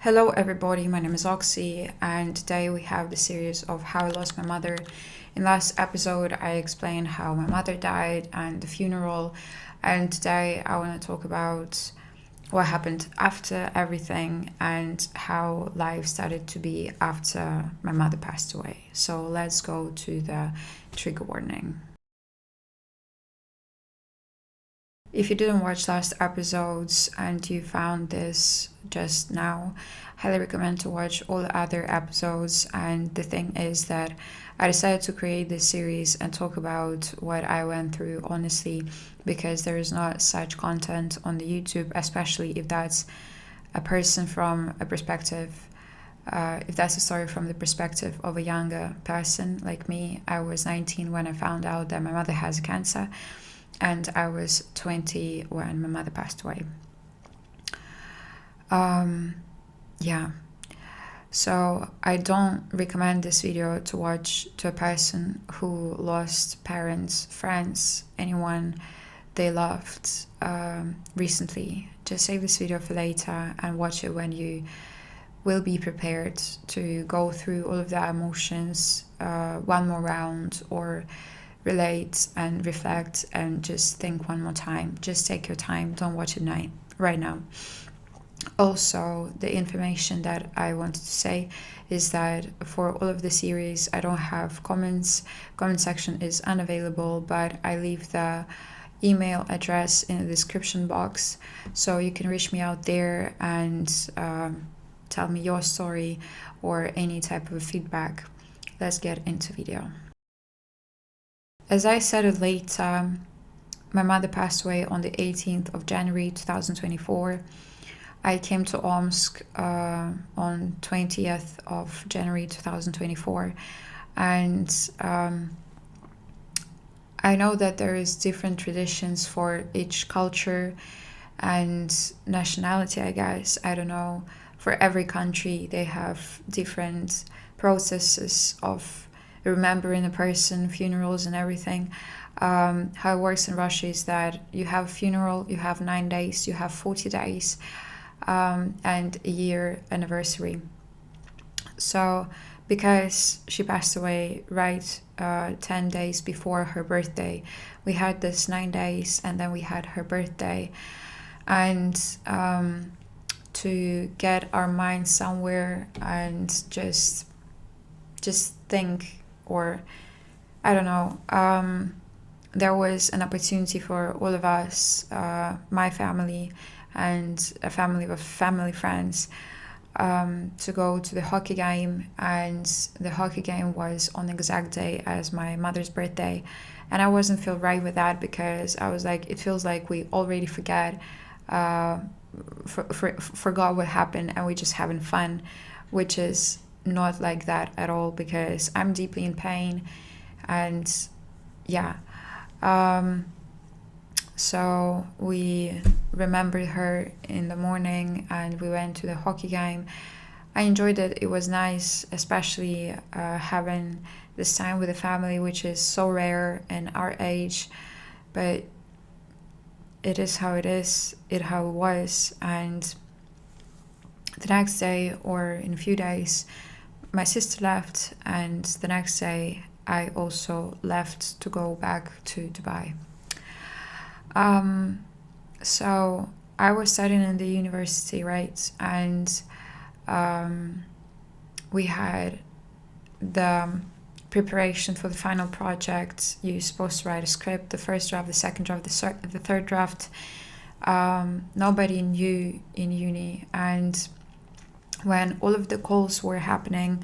Hello everybody, my name is Oxy and today we have the series of how I lost my mother. In last episode I explained how my mother died and the funeral, and today I want to talk about what happened after everything and how life started to be after my mother passed away. So let's go to the trigger warning. If you didn't watch last episodes and you found this just now, highly recommend to watch all the other episodes. And the thing is that I decided to create this series and talk about what I went through honestly, because there is not such content on the YouTube, especially if that's a person from a perspective, if that's a story from the perspective of a younger person like me. I was 19 when I found out that my mother has cancer, and I was 20 when my mother passed away. Yeah. So I don't recommend this video to watch to a person who lost parents, friends, anyone they loved recently. Just save this video for later and watch it when you will be prepared to go through all of the emotions one more round, or relate and reflect and just think one more time. Just take your time, don't watch it right now. Also, the information that I wanted to say is that for all of the series I don't have comments. Comment section is unavailable, but I leave the email address in the description box, so you can reach me out there and tell me your story or any type of feedback. Let's get into video. As I said it later, my mother passed away on the 18th of January 2024. I came to Omsk on 20th of January 2024, and I know that there is different traditions for each culture and nationality, I guess. I don't know. For every country, they have different processes of remembering a person, funerals and everything. How it works in Russia is that you have a funeral, you have 9 days, you have 40 days, and a year anniversary. So because she passed away right 10 days before her birthday, we had this 9 days and then we had her birthday. And to get our minds somewhere and just think, or I don't know, there was an opportunity for all of us, my family and a family of family friends, to go to the hockey game, and the hockey game was on the exact day as my mother's birthday. And I wasn't feel right with that, because I was like, it feels like we already forgot what happened and we just having fun, which is not like that at all, because I'm deeply in pain. And yeah, so we remembered her in the morning and we went to the hockey game. I enjoyed it. It was nice, especially having this time with the family, which is so rare in our age, but it is how it is, how it was. And the next day, or in a few days, my sister left, and the next day I also left to go back to Dubai. So I was studying in the university, right? And we had the preparation for the final project. You're supposed to write a script, the first draft, the second draft, the third draft. Nobody knew in uni, and when all of the calls were happening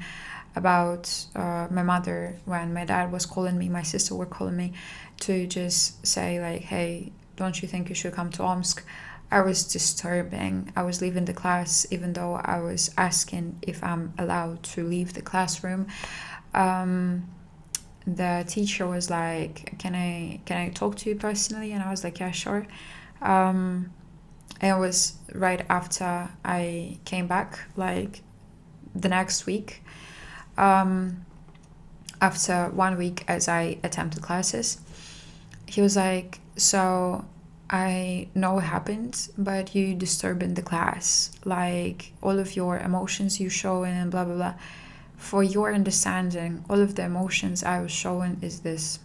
about my mother, when my dad was calling me, my sister were calling me to just say like, hey, don't you think you should come to Omsk? I was disturbing. I was leaving the class, even though I was asking if I'm allowed to leave the classroom. The teacher was like, can I talk to you personally? And I was like, yeah, sure. And it was right after I came back, like the next week, after 1 week as I attempted classes. He was like, so I know it happened, but you disturbing the class, like all of your emotions you showing and blah blah blah. For your understanding, all of the emotions I was showing is this.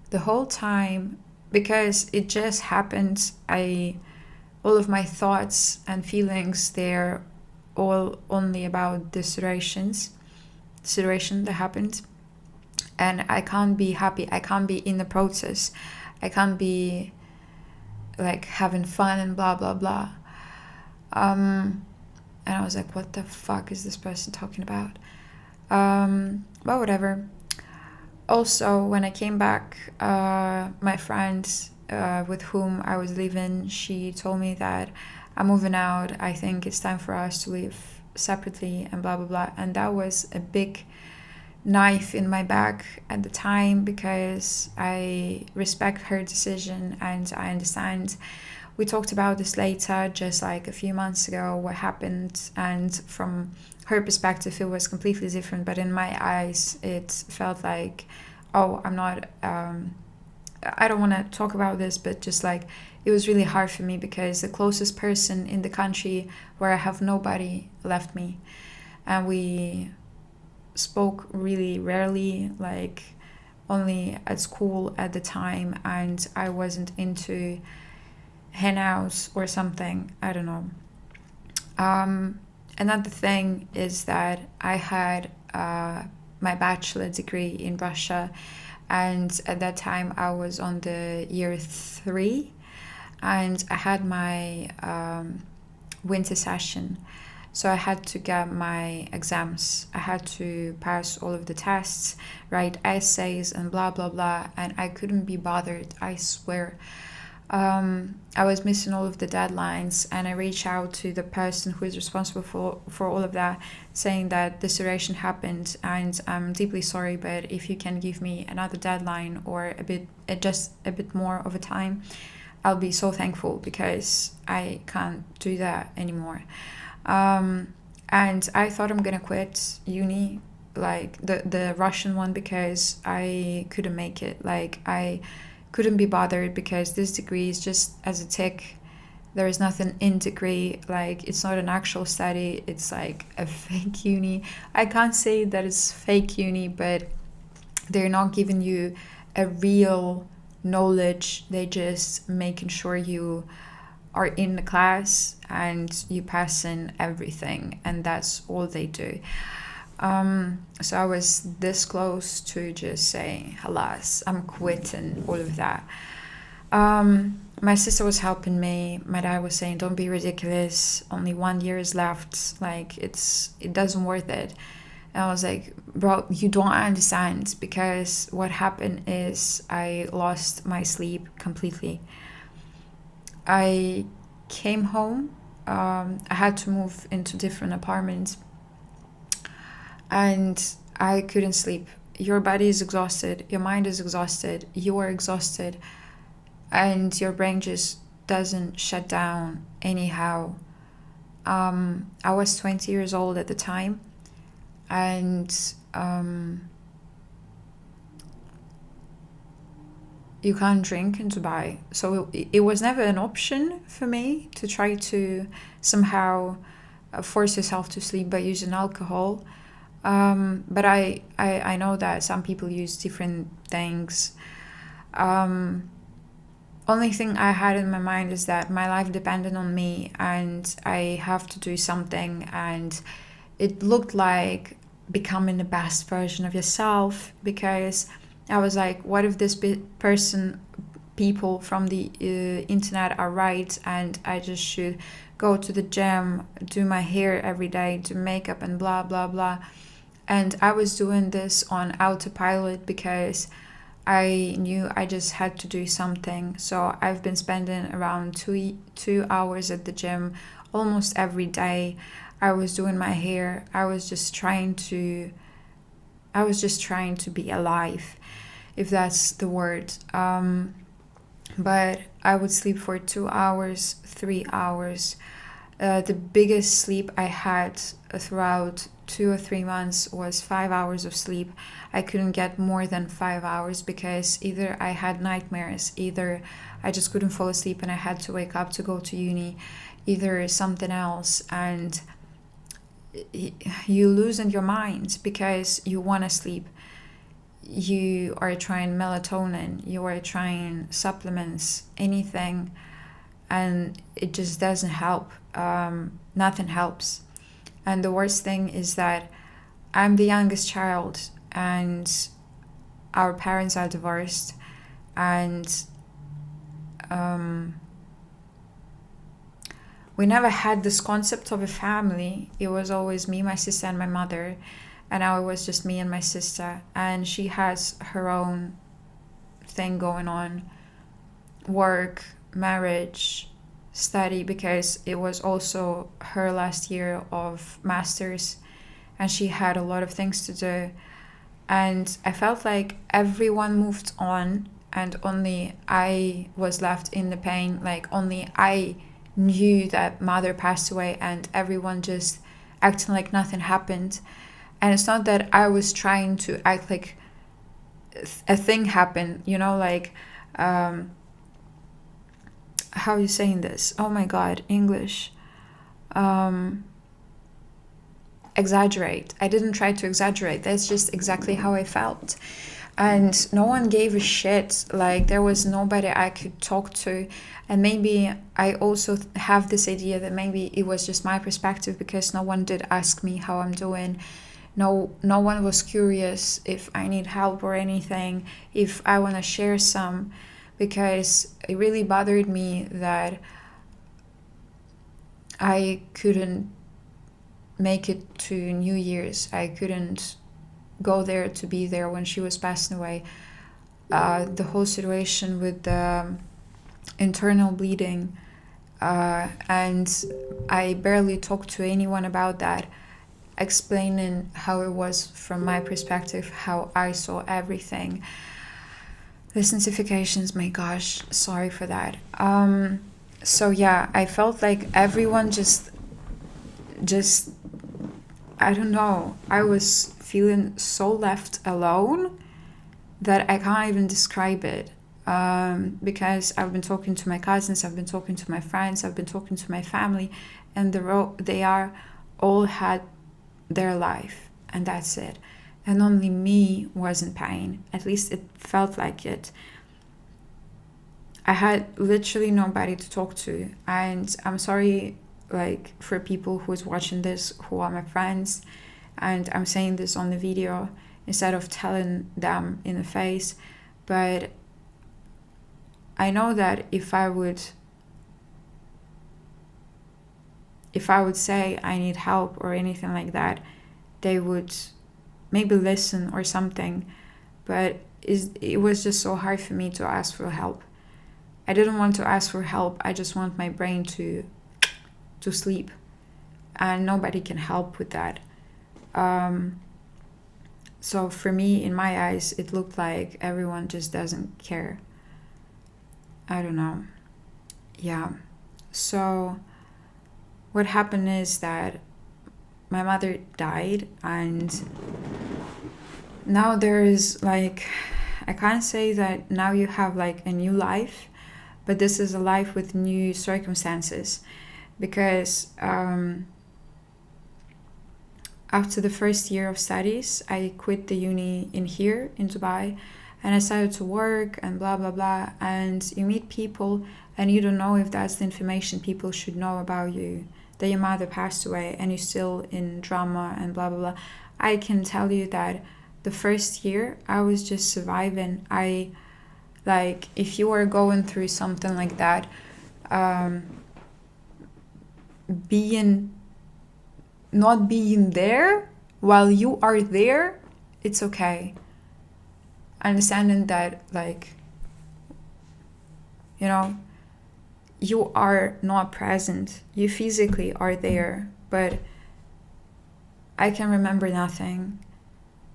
The whole time, because it just happened, all of my thoughts and feelings, they're all only about the situation that happened. And I can't be happy, I can't be in the process, I can't be like having fun and blah blah blah. And I was like, what the fuck is this person talking about? But whatever. Also, when I came back, my friend with whom I was living, she told me that I'm moving out, I think it's time for us to live separately and blah blah blah. And that was a big knife in my back at the time, because I respect her decision and I understand. We talked about this later, just like a few months ago, what happened, and from her perspective it was completely different, but in my eyes it felt like, oh, I'm not I don't want to talk about this, but just like it was really hard for me, because the closest person in the country where I have nobody left me, and we spoke really rarely, like only at school at the time, and I wasn't into hangouts or something, I don't know. Another thing is that I had my bachelor degree in Russia, and at that time I was on the year 3, and I had my winter session. So I had to get my exams. I had to pass all of the tests, write essays and blah, blah, blah. And I couldn't be bothered, I swear. I was missing all of the deadlines, and I reached out to the person who is responsible for all of that, saying that this situation happened and I'm deeply sorry, but if you can give me another deadline or just a bit more of a time, I'll be so thankful, because I can't do that anymore. And I thought I'm gonna quit uni, like the Russian one, because I couldn't make it. Like I couldn't be bothered, because this degree is just as a tick. There is nothing in degree, like it's not an actual study, it's like a fake uni. I can't say that it's fake uni, but they're not giving you a real knowledge, they just making sure you are in the class and you pass in everything, and that's all they do. So I was this close to just saying, halas, I'm quitting all of that. My sister was helping me. My dad was saying, don't be ridiculous, only 1 year is left, like it doesn't worth it. And I was like, bro, you don't understand, because what happened is I lost my sleep completely. I came home, I had to move into different apartments, and I couldn't sleep. Your body is exhausted, your mind is exhausted, you are exhausted, and your brain just doesn't shut down anyhow. I was 20 years old at the time, and you can't drink in Dubai. So it was never an option for me to try to somehow force yourself to sleep by using alcohol. But I know that some people use different things. Only thing I had in my mind is that my life depended on me and I have to do something. And it looked like becoming the best version of yourself, because I was like, what if this people from the internet are right, and I just should go to the gym, do my hair every day, do makeup and blah blah blah. And I was doing this on autopilot, because I knew I just had to do something. So I've been spending around 2 hours at the gym almost every day. I was doing my hair. I was just trying to be alive, if that's the word. But I would sleep for 2 hours, 3 hours, The biggest sleep I had throughout 2 or 3 months was 5 hours of sleep. I couldn't get more than 5 hours because either I had nightmares, either I just couldn't fall asleep and I had to wake up to go to uni, either something else. And you lose in your mind because you want to sleep. You are trying melatonin, you are trying supplements, anything, and it just doesn't help. Nothing helps. And the worst thing is that I'm the youngest child and our parents are divorced, and we never had this concept of a family. It was always me, my sister, and my mother, and now it was just me and my sister, and she has her own thing going on, work, marriage, study, because it was also her last year of masters and she had a lot of things to do. And I felt like everyone moved on and only I was left in the pain. Like only I knew that mother passed away and everyone just acting like nothing happened. And it's not that I was trying to act like a thing happened, you know, like how are you saying this? Oh my god, English. Exaggerate. I didn't try to exaggerate. That's just exactly how I felt. And no one gave a shit. Like there was nobody I could talk to. And maybe I also have this idea that maybe it was just my perspective because no one did ask me how I'm doing. No one was curious if I need help or anything, if I want to share some, because it really bothered me that I couldn't make it to New Year's. I couldn't go there to be there when she was passing away. The whole situation with the internal bleeding, and I barely talked to anyone about that, explaining how it was from my perspective, how I saw everything. The sensifications, my gosh, sorry for that. So yeah, I felt like everyone just I don't know, I was feeling so left alone that I can't even describe it. Because I've been talking to my cousins, I've been talking to my friends, I've been talking to my family, and they are all had their life, and that's it. And only me was in pain. At least it felt like it. I had literally nobody to talk to, and I'm sorry, like, for people who's watching this who are my friends, and I'm saying this on the video instead of telling them in the face, but I know that if I would say I need help or anything like that, they would maybe listen or something, but it was just so hard for me to ask for help. I didn't want to ask for help. I just want my brain to sleep, and nobody can help with that. So for me, in my eyes, it looked like everyone just doesn't care. I don't know. Yeah. So what happened is that my mother died, and now there is like, I can't say that now you have like a new life, but this is a life with new circumstances, because after the first year of studies, I quit the uni in here in Dubai, and I started to work and blah blah blah, and you meet people and you don't know if that's the information people should know about you, that your mother passed away and you're still in drama and blah blah blah. I can tell you that the first year I was just surviving. Like, if you are going through something like that, not being there while you are there, it's okay. Understanding that, like, you know, you are not present, you physically are there, but I can remember nothing.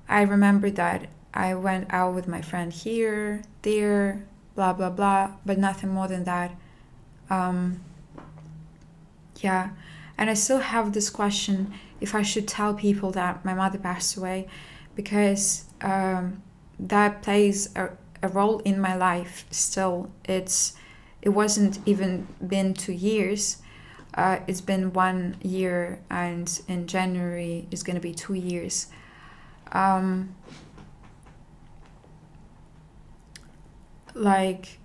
I remember that I went out with my friend here, there, blah blah blah, but nothing more than that. Yeah. And I still have this question if I should tell people that my mother passed away, because that plays a role in my life still. It wasn't even been 2 years. It's been 1 year, and in January it's going to be 2 years. Like,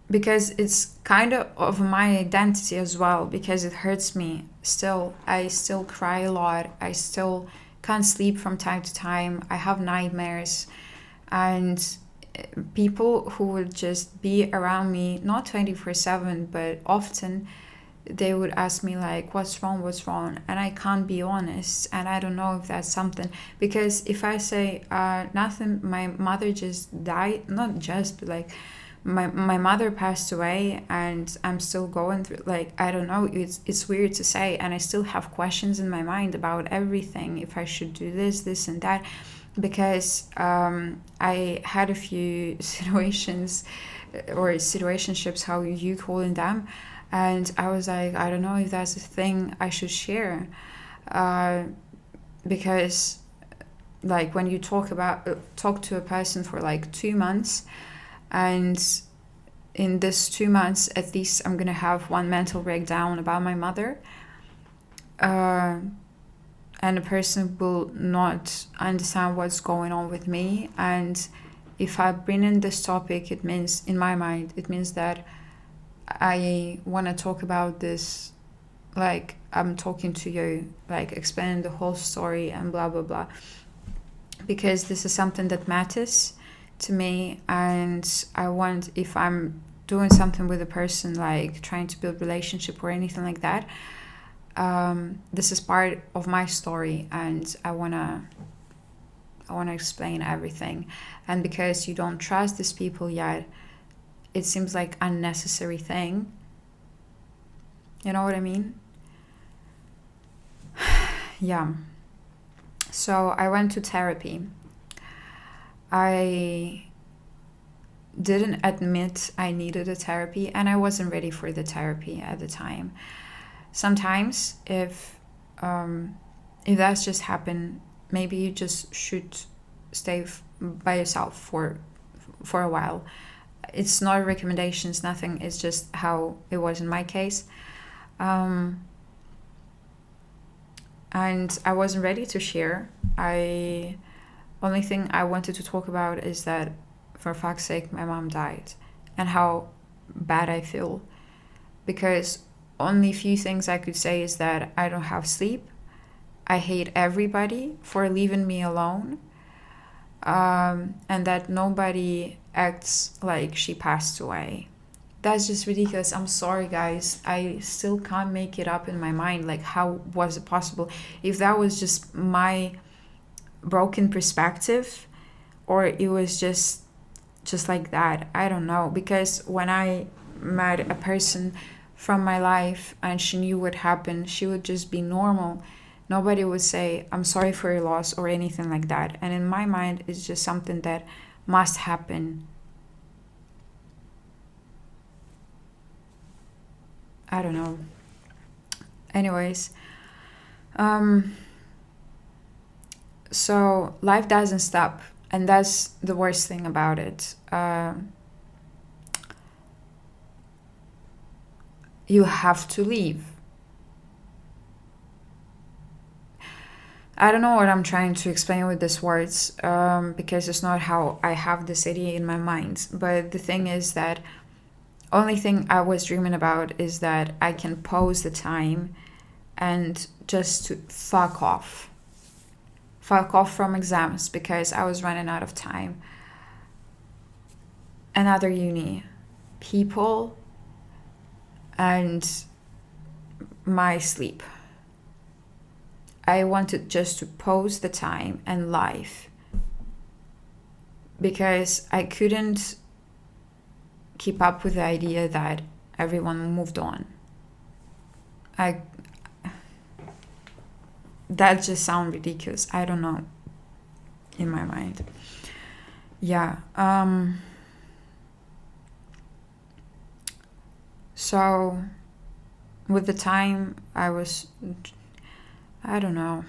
because it's kind of my identity as well, because it hurts me still. I still cry a lot. I still can't sleep from time to time. I have nightmares. And people who would just be around me, not 24/7, but often, they would ask me like, what's wrong, and I can't be honest, and I don't know if that's something, because if I say nothing, my mother just died, not just, but like my mother passed away, and I'm still going through, like, I don't know, it's weird to say, and I still have questions in my mind about everything, if I should do this and that, because I had a few situations, or situationships, how you calling them, and I was like, I don't know if that's a thing I should share, because like when you talk to a person for like 2 months, and in this 2 months at least I'm gonna have one mental breakdown about my mother, and a person will not understand what's going on with me. And if I bring in this topic, it means, in my mind, it means that I want to talk about this, like I'm talking to you, like explaining the whole story and blah blah blah, because this is something that matters to me, and I want, if I'm doing something with a person, like trying to build relationship or anything like that, this is part of my story, and I wanna explain everything. And because you don't trust these people yet, it seems like unnecessary thing. You know what I mean? Yeah. So I went to therapy. I didn't admit I needed a therapy, and I wasn't ready for the therapy at the time. Sometimes if that's just happened, maybe you just should stay by yourself for a while. It's not recommendations, nothing. It's just how it was in my case. And I wasn't ready to share. Only thing I wanted to talk about is that, for fuck's sake, my mom died, and how bad I feel. Because only few things I could say is that I don't have sleep. I hate everybody for leaving me alone. And that nobody acts like she passed away. That's just ridiculous. I'm sorry, guys. I still can't make it up in my mind. Like, how was it possible? If that was just my broken perspective, or it was just like that, I don't know. Because when I met a person from my life and she knew what happened, she would just be normal. Nobody would say, I'm sorry for your loss or anything like that. And in my mind, it's just something that must happen. I don't know. Anyways, so life doesn't stop, and that's the worst thing about it. You have to leave. I don't know what I'm trying to explain with these words, because it's not how I have this idea in my mind. But the thing is that only thing I was dreaming about is that I can pause the time and just to fuck off from exams, because I was running out of time. Another uni, people, and my sleep. I wanted just to pause the time and life, because I couldn't keep up with the idea that everyone moved on. That just sounds ridiculous. I don't know, in my mind. Yeah. So with the time, I don't know.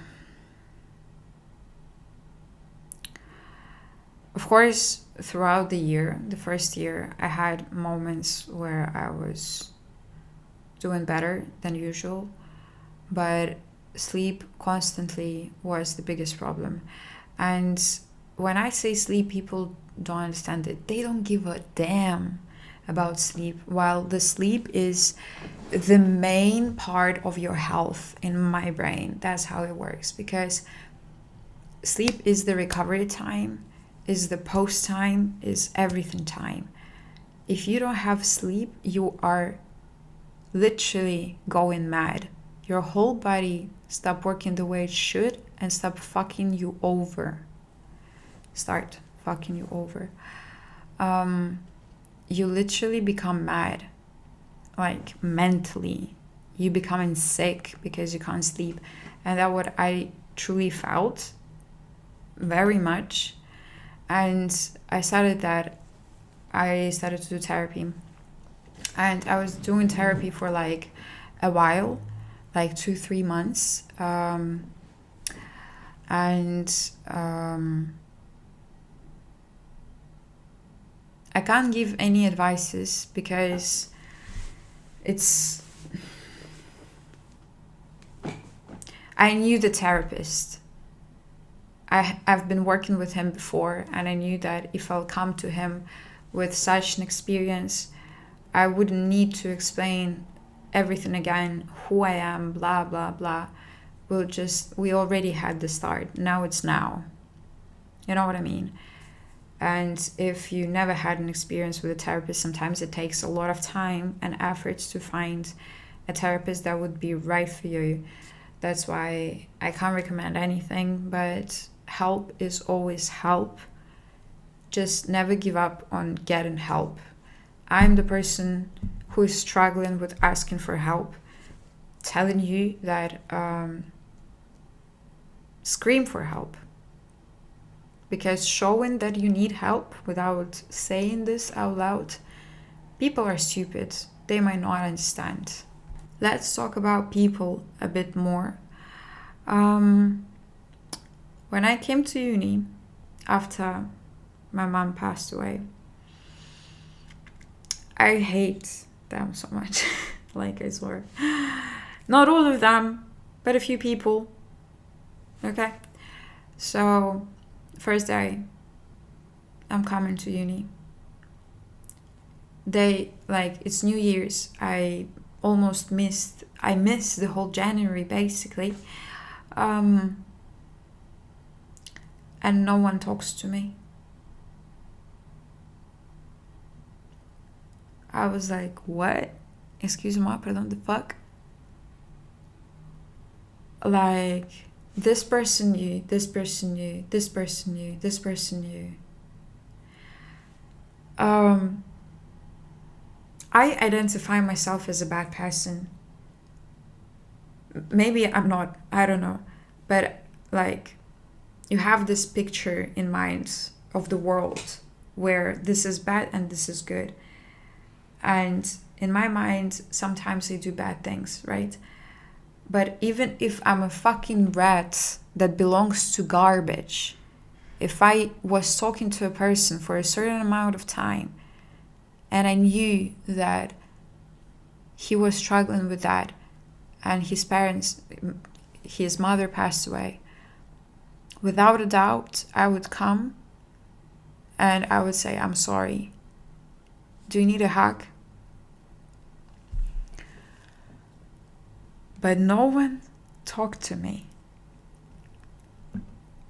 Of course, throughout the first year, I had moments where I was doing better than usual, but sleep constantly was the biggest problem. And when I say sleep, people don't understand it. They don't give a damn about sleep, while the sleep is the main part of your health in my brain. That's how it works, because sleep is the recovery time, is the post time, is everything time. If you don't have sleep, you are literally going mad. Your whole body stop working the way it should and stop fucking you over. Start fucking you over. You literally become mad, like mentally. You becoming sick because you can't sleep. And that's what I truly felt very much. And I started to do therapy. And I was doing therapy for like a while, like 2-3 months. I can't give any advices because I knew the therapist. I've been working with him before, and I knew that if I'll come to him with such an experience, I wouldn't need to explain everything again, who I am, blah, blah, blah. We already had the start. Now it's now. You know what I mean? And if you never had an experience with a therapist, sometimes it takes a lot of time and efforts to find a therapist that would be right for you. That's why I can't recommend anything, but help is always help. Just never give up on getting help. I'm the person who is struggling with asking for help, telling you that scream for help. Because showing that you need help without saying this out loud, people are stupid. They might not understand. Let's talk about people a bit more. When I came to uni after my mom passed away, I hate them so much. Like, I swear. Not all of them, but a few people. Okay? So, first day, I'm coming to uni. It's New Year's. I missed the whole January, basically. And no one talks to me. I was like, what? Excuse-moi, pardon, the fuck? Like, this person knew, this person knew, this person knew, this person knew. I identify myself as a bad person. Maybe I'm not, I don't know. But, like, you have this picture in mind of the world where this is bad and this is good. And in my mind, sometimes I do bad things, right? But even if I'm a fucking rat that belongs to garbage, if I was talking to a person for a certain amount of time and I knew that he was struggling with that and his mother passed away, without a doubt, I would come and I would say, I'm sorry. Do you need a hug? But no one talked to me.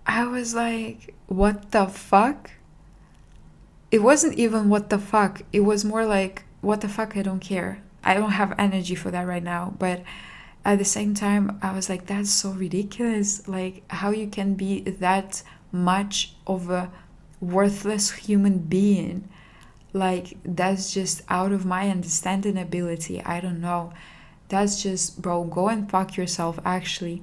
I was like, what the fuck? It wasn't even what the fuck. It was more like, what the fuck, I don't care. I don't have energy for that right now. But at the same time, I was like, that's so ridiculous. Like, how you can be that much of a worthless human being. Like, that's just out of my understanding ability. I don't know. That's just, bro, go and fuck yourself, actually.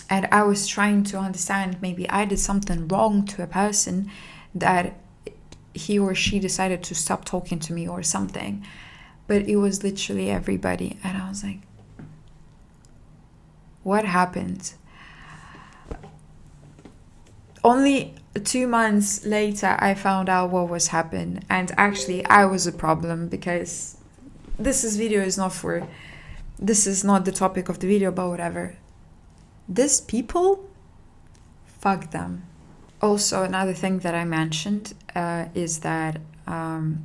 And I was trying to understand, maybe I did something wrong to a person that he or she decided to stop talking to me or something. but it was literally everybody. And I was like, what happened? Only 2 months later, I found out what was happening. And actually, I was a problem, because this is not the topic of the video, but whatever. These people, fuck them. Also, another thing that I mentioned is that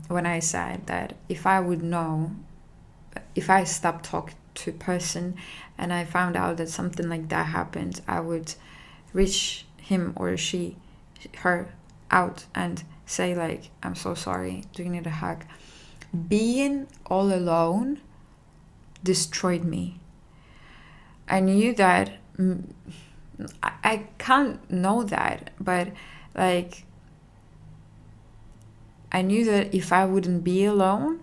when I said that if I stopped talking to a person and I found out that something like that happened, I would reach him or her out and say like, I'm so sorry, do you need a hug? Being all alone destroyed me. I knew that I can't know that, but like I knew that if I wouldn't be alone,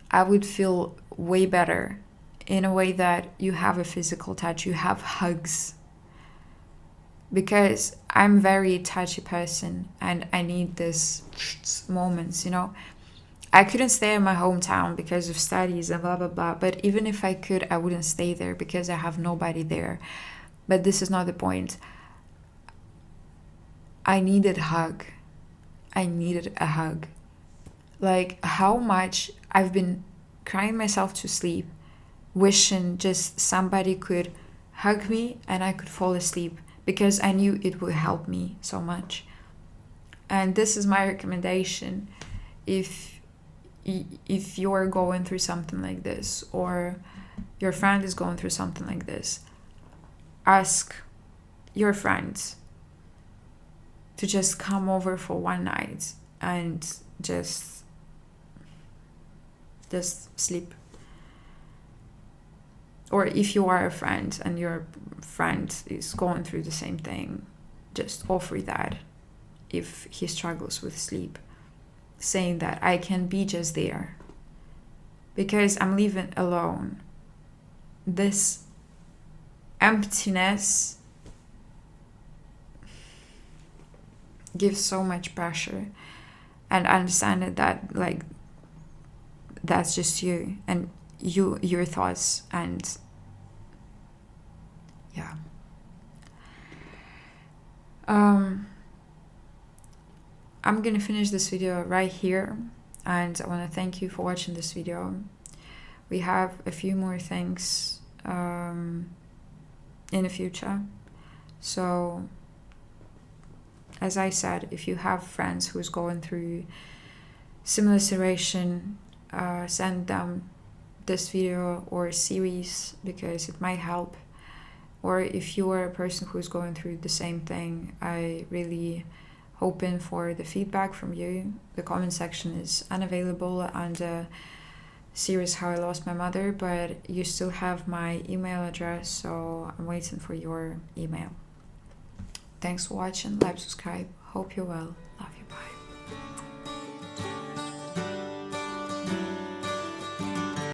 I would feel way better, in a way that you have a physical touch, you have hugs. Because I'm very touchy person and I need these moments, you know. I couldn't stay in my hometown because of studies and blah blah blah, but even if I could, I wouldn't stay there because I have nobody there. But this is not the point. I needed a hug. I needed a hug. Like how much I've been crying myself to sleep, wishing just somebody could hug me and I could fall asleep, because I knew it would help me so much. And this is my recommendation. If you're going through something like this, or your friend is going through something like this, ask your friends to just come over for one night and just sleep. Or if you are a friend and your friend is going through the same thing, just offer that if he struggles with sleep, saying that I can be just there because I'm living alone. This emptiness gives so much pressure, and understand that like that's just you and your thoughts. And yeah, I'm gonna finish this video right here, and I want to thank you for watching this video. We have a few more things in the future, so as I said, if you have friends who's going through similar situation, send them this video or series because it might help. Or if you are a person who's going through the same thing, I really hoping for the feedback from you. The comment section is unavailable on the series How I Lost My Mother, but you still have my email address, so I'm waiting for your email. Thanks for watching. Like, subscribe. Hope you're well. Love.